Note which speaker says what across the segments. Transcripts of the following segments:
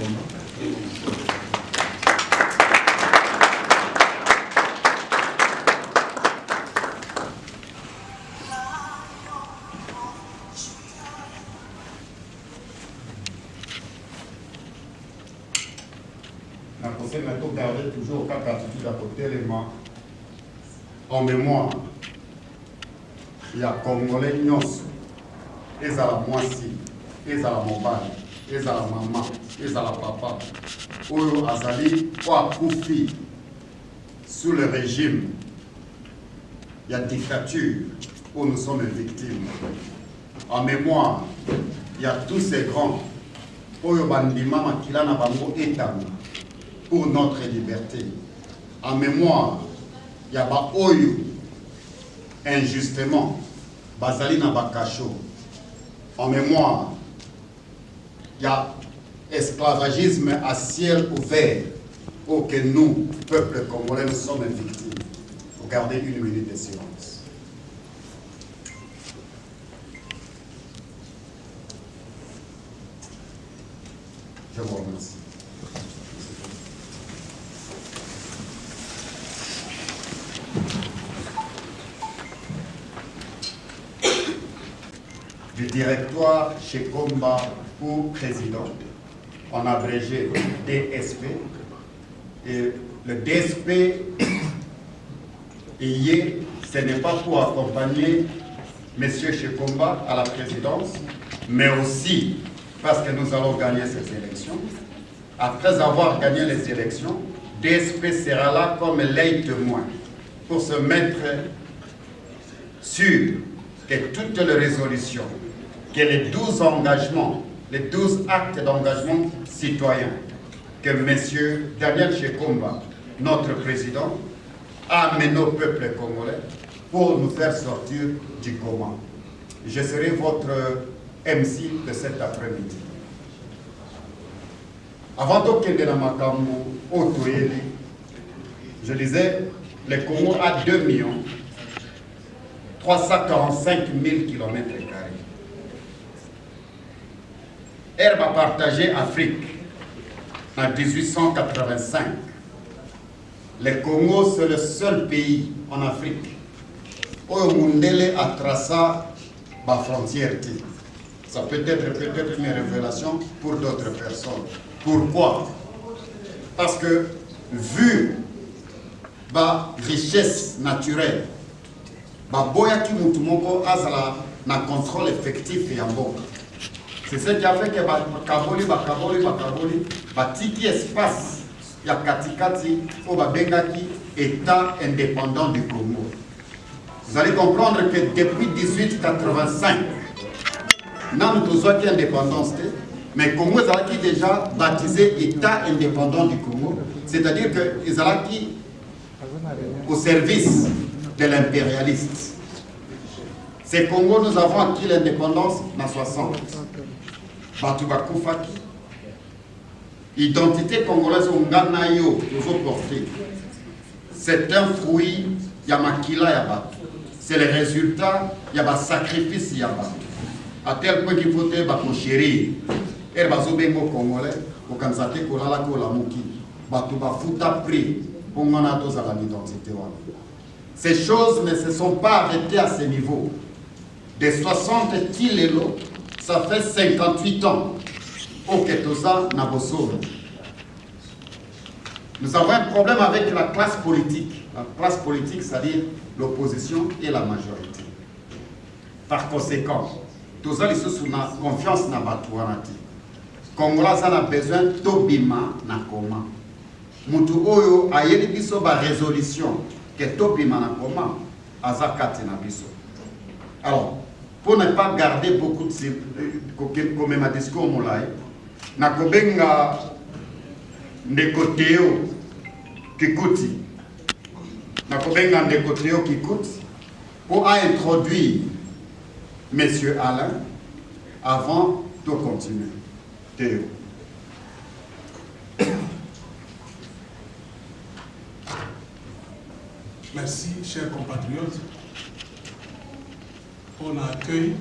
Speaker 1: Je vais garder toujours quatre attitudes à côté les mains. En mémoire, il y a Congolais Nyos, ils ont la moitié, ils ont la mobile, ils ont la maman, ils ont la papa. Oyo Azali, Oa Koufi, sous le régime, il y a dictature où nous sommes victimes. En mémoire, il y a tous ces grands, Oyo Bandima Makilana Bango Etama, pour notre liberté. En mémoire, il y a ba Oyo, injustement, Bazali na Bakacho. En mémoire, il y a esclavagisme à ciel ouvert, pour que nous, peuple congolais, nous sommes victimes. Vous gardez une minute de silence. Je vous remercie. Du directoire chez Komba pour président, en abrégé DSP. Et le DSP, ce n'est pas pour accompagner M. Shekomba à la présidence, mais aussi parce que nous allons gagner ces élections. Après avoir gagné les élections, DSP sera là comme l'œil témoin pour se mettre sûr que toutes les résolutions, que les 12 engagements, les 12 actes d'engagement citoyen que M. Daniel Shekomba, notre président, a amené au peuple congolais pour nous faire sortir du coma. Je serai votre MC de cet après-midi. Avant de quitter la Makambo, je disais, le Congo a 2 345 000 km². Herbe a partagé Afrique en 1885. Le Congo, c'est le seul pays en Afrique où Mundele a tracé la frontière. Ça peut être une révélation pour d'autres personnes. Pourquoi? Parce que, vu la richesse naturelle, Boyaki Mutumoko a un contrôle effectif et en bon. C'est ce qui a fait que Bakaboli, Batiki espace, il y a Katikati, au Babengaki, État indépendant du Congo. Vous allez comprendre que depuis 1885, nous avons indépendance, mais le Congo est déjà baptisé État indépendant du Congo, c'est-à-dire qu'ils sont au service de l'impérialiste. C'est Congo, nous avons acquis l'indépendance en 60. Batubakoufaki. Identité congolaise au Nganayo, toujours portée. C'est un fruit, Yamakila Yaba. C'est le résultat, Yaba sacrifice Yaba. À tel point qu'il faut être chéri. Et Bazobengo congolais, au Kanzate Kolala Kolamuki. Batubafuta pris pour mon ados à l'identité. Ces choses ne se sont pas arrêtées à ce niveau. De 60 kilos, ça fait 58 ans au Ketosa Naboso. Nous avons un problème avec la classe politique. La classe politique, c'est-à-dire l'opposition et la majorité. Par conséquent, tous les sous na confiance na Batouanati. Congola ça a besoin d'obima na koma. Mutu oyo ayeli biso ba résolution que tobima na koma azakati na biso. Alors, pour ne pas garder beaucoup de comme ma discours molai, na kobenga ndekoteo kikuti. Na kobenga ndekoteo kikuti pour introduire Monsieur Alain avant de continuer. Théo.
Speaker 2: Merci, chers compatriotes, pour l'accueil,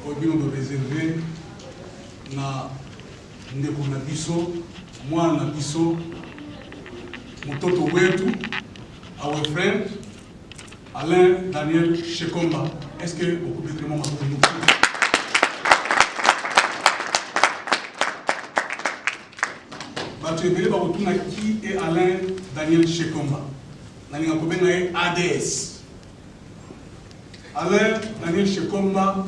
Speaker 2: pour nous réserver la ndeko na biso, moi na biso, mototo wetu, our friend, Alain Daniel Shekomba. Est-ce que vous pouvez vraiment m'entendre? Tu es venu par qui est Alain Daniel Shekomba. Nous avons ADS. Alain Daniel Shekomba,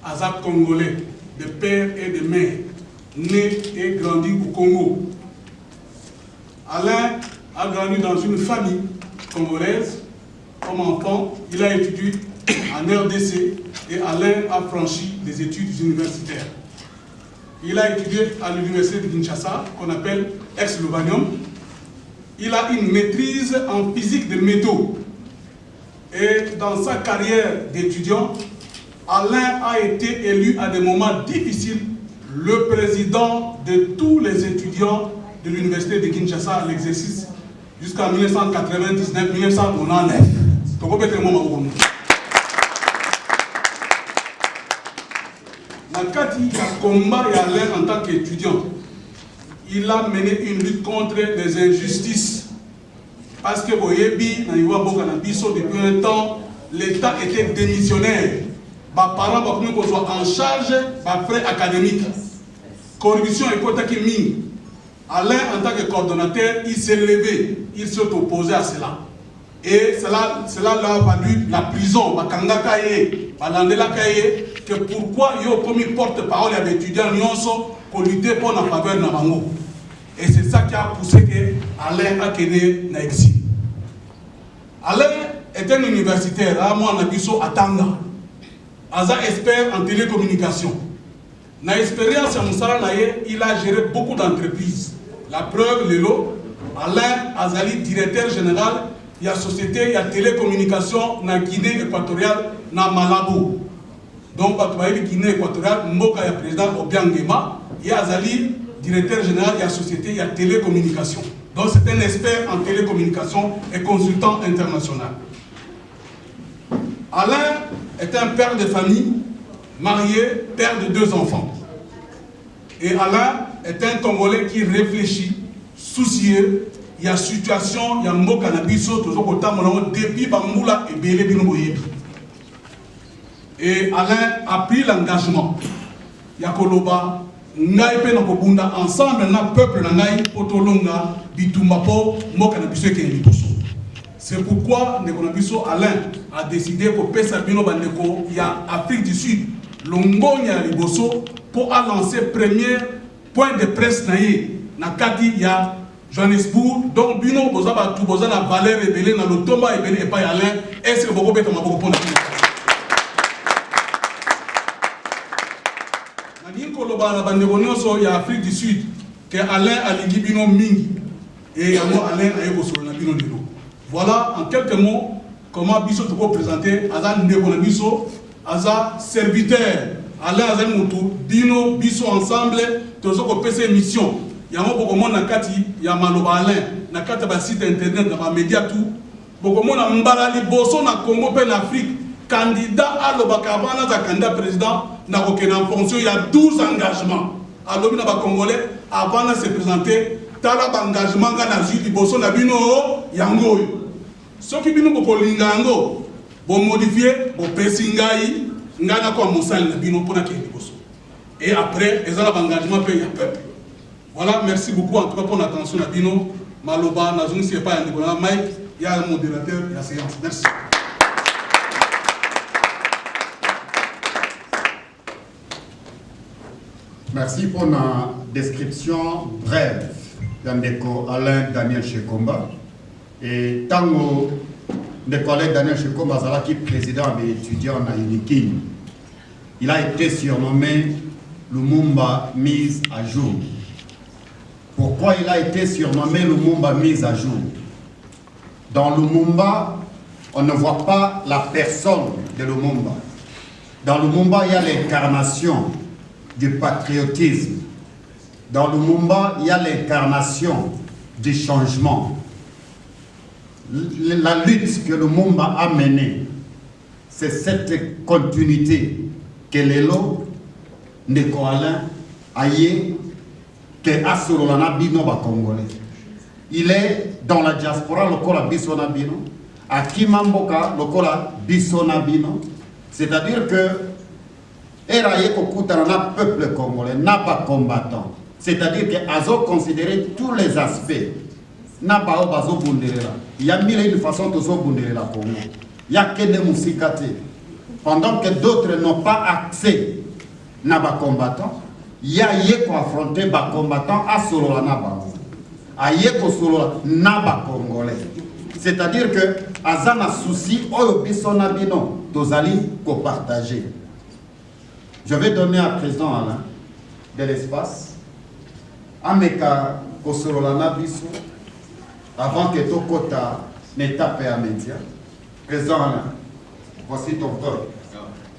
Speaker 2: Azak Congolais, de père et de mère, né et grandi au Congo. Alain a grandi dans une famille congolaise. Comme enfant, il a étudié en RDC et Alain a franchi des études universitaires. Il a étudié à l'université de Kinshasa, qu'on appelle ex-Lovanium. Il a une maîtrise en physique des métaux. Et dans sa carrière d'étudiant, Alain a été élu à des moments difficiles le président de tous les étudiants de l'université de Kinshasa à l'exercice jusqu'en 1999-1999. Nakati a combat et Alain en tant qu'étudiant. Il a mené une lutte contre les injustices. Parce que depuis un temps, l'État était démissionnaire. Les parents soient en charge des frais académiques. Corruption et Kotaki Ming. Alain, en tant que coordonnateur, il s'est levé, il s'est opposé à cela. Et cela l'a valu la prison, que pourquoi il y a comme porte-parole à l'étudiant pour lutter pour la faveur de Nabango. Et c'est ça qui a poussé que Alain a quitté l'exil. Alain est un universitaire, à moi, à Tanga. Aza expert en télécommunication. Dans l'expérience, il a géré beaucoup d'entreprises. La preuve, Lélo, Alain Azali, directeur général, il y a société, il y a télécommunication dans Guinée équatoriale, dans Malabo. Donc, la Guinée équatoriale, Mboka, il y a président Obiangema, il y a Azali, directeur général, il y a société, il y a télécommunication. Donc, c'est un expert en télécommunication et consultant international. Alain est un père de famille, marié, père de 2 enfants. Et Alain est un Congolais qui réfléchit, soucieux. Il y a situation, il y a un mot cannabiso, depuis Bamboula et Bélé Binoboyebi. Et Alain a pris l'engagement. Yakoloba, Ngaïpe Nakobunda, ensemble, le peuple Nangaï, Otolonga, Bitumbapo, Mokanabiso et Kenliboso. C'est pourquoi Nekonabiso Alain a décidé que Pesabino Bandeko, il y a Afrique du Sud, Longonia Liboso, pour lancer le premier point de presse Nakati, il y a Johannesburg, donc Bino Bozaba, tout Boza, la valeur ébélée, dans le tomba ébélé et pas Alain, est-ce que vous pouvez être pour la il y a Afrique du Sud, que Alain a dit Bino Mingi, et Alain a eu Bino Nilo. Voilà en quelques mots comment Bisso peut présenter Aza Ndekona Bisso, Aza serviteur, Alain Aza Moutou, Bino, Bisso ensemble, tous les PC mission. Il y a beaucoup de monde Nakati, il y a Maloba Alain, Nakati ba site internet, ba média tout. Beaucoup de monde na Mbarali Bosso na Congo pe na Afrique, candidat à l'Obakabana za candidat président na Kokena en fonction, il y a 12 engagements. À l'Obina ba Congolais avant de se présenter, tala ba engagement na Zuli Bosso na Bino yango. Ce qui bino ko lingango bo modifier bo pesingai ngana ko mosal na bino pona ke liboso. Et après les engagement pe ya peuple. Voilà, merci beaucoup en tout cas pour l'attention à Bino Maloba Nazung c'est pas un Nicolas Mike, il y a le modérateur de la séance. Merci.
Speaker 1: Merci pour la description brève d'Andeko Alain Daniel Shekomba. Et tant que collègue Daniel Shekomba Zalaki, président des étudiants à Unikin, il a été surnommé Lumumba mise à jour. Pourquoi il a été surnommé Lumumba mise à jour? Dans Lumumba, on ne voit pas la personne de Lumumba. Dans Lumumba, il y a l'incarnation du patriotisme. Dans Lumumba, il y a l'incarnation du changement. La lutte que Lumumba a menée, c'est cette continuité que Lélo, Ndeko Alain, Aye, que Asololana Bino ba Congolais. Il est dans la diaspora, lokola Bisona Bino, à Kimamboka, lokola Bisona Bino. C'est-à-dire que Eraye Kokutana na peuple congolais, n'a pas combattant. C'est-à-dire que Azo considérer tous les aspects. N'a pas Bazo Bunderela. Il y a mille et une façons de zo Bunderela Congo. Il y a que des mousikate. Pendant que d'autres n'ont pas accès à des combattants, il y a yeko affronter des combattants à Solola Naba. À yeko Solola Naba Congolais. C'est-à-dire que Azana souci, Oyo Bisona Bino, Tozali, ko partager. Je vais donner à président Alain de l'espace. Ameka Kosolola Nabiso, avant que Tokota ne tape à média. Président Alain, voici ton peuple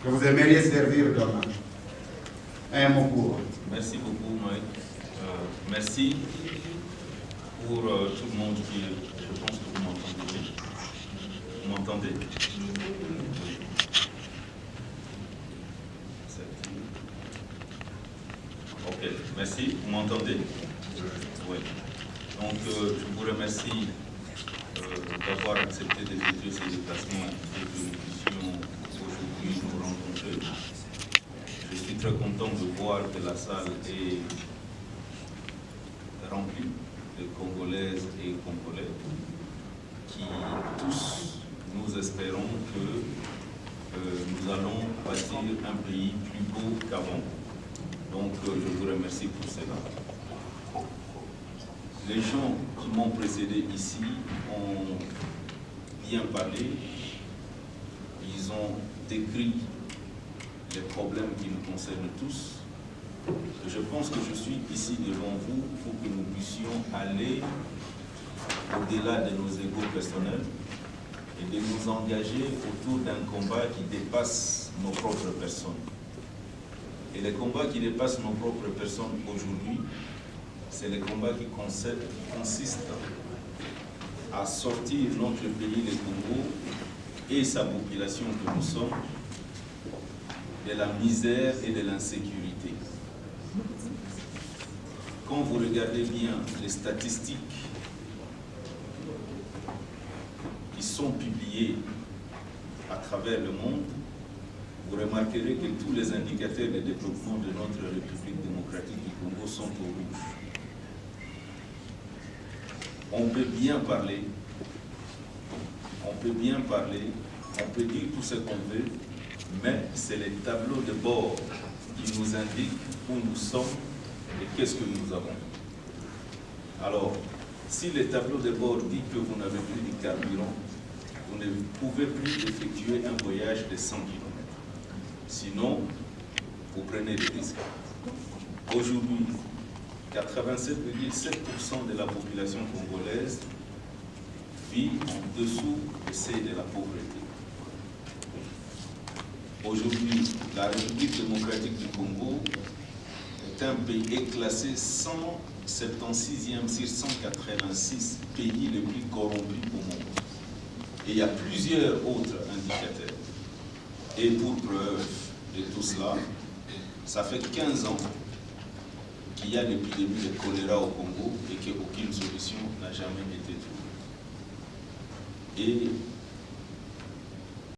Speaker 1: que vous aimeriez servir demain. Un mot pour.
Speaker 3: Merci beaucoup, Mike. Merci pour tout le monde qui... Je pense que vous m'entendez. Vous m'entendez? Ok, merci. Vous m'entendez? Oui. Donc, je vous remercie d'avoir accepté d'effectuer ces déplacements et que nous puissions aujourd'hui nous rencontrer. Je suis très content de voir que la salle est remplie de Congolaises et Congolais qui tous nous espérons que nous allons bâtir un pays plus beau qu'avant. Donc je vous remercie pour cela. Les gens qui m'ont précédé ici ont bien parlé, ils ont décrit les problèmes qui nous concernent tous. Je pense que je suis ici devant vous pour que nous puissions aller au-delà de nos égos personnels et de nous engager autour d'un combat qui dépasse nos propres personnes. Et les combats qui dépassent nos propres personnes aujourd'hui, c'est les combats qui consistent à sortir notre pays, le Congo, et sa population que nous sommes, de la misère et de l'insécurité. Quand vous regardez bien les statistiques qui sont publiées à travers le monde, vous remarquerez que tous les indicateurs de développement de notre République démocratique du Congo sont au rouge. On peut bien parler, on peut dire tout ce qu'on veut, mais c'est les tableaux de bord qui nous indiquent où nous sommes et qu'est-ce que nous avons. Alors, si les tableaux de bord disent que vous n'avez plus de carburant, vous ne pouvez plus effectuer un voyage de 100 km. Sinon, vous prenez des risques. Aujourd'hui, 87,7% de la population congolaise vit en dessous du seuil de la pauvreté. Aujourd'hui, la République démocratique du Congo est un pays classé 176e sur 186 pays les plus corrompus au monde. Et il y a plusieurs autres indicateurs. Et pour preuve de tout cela, ça fait 15 ans qu'il y a l'épidémie de choléra au Congo et qu'aucune solution n'a jamais été trouvée. Et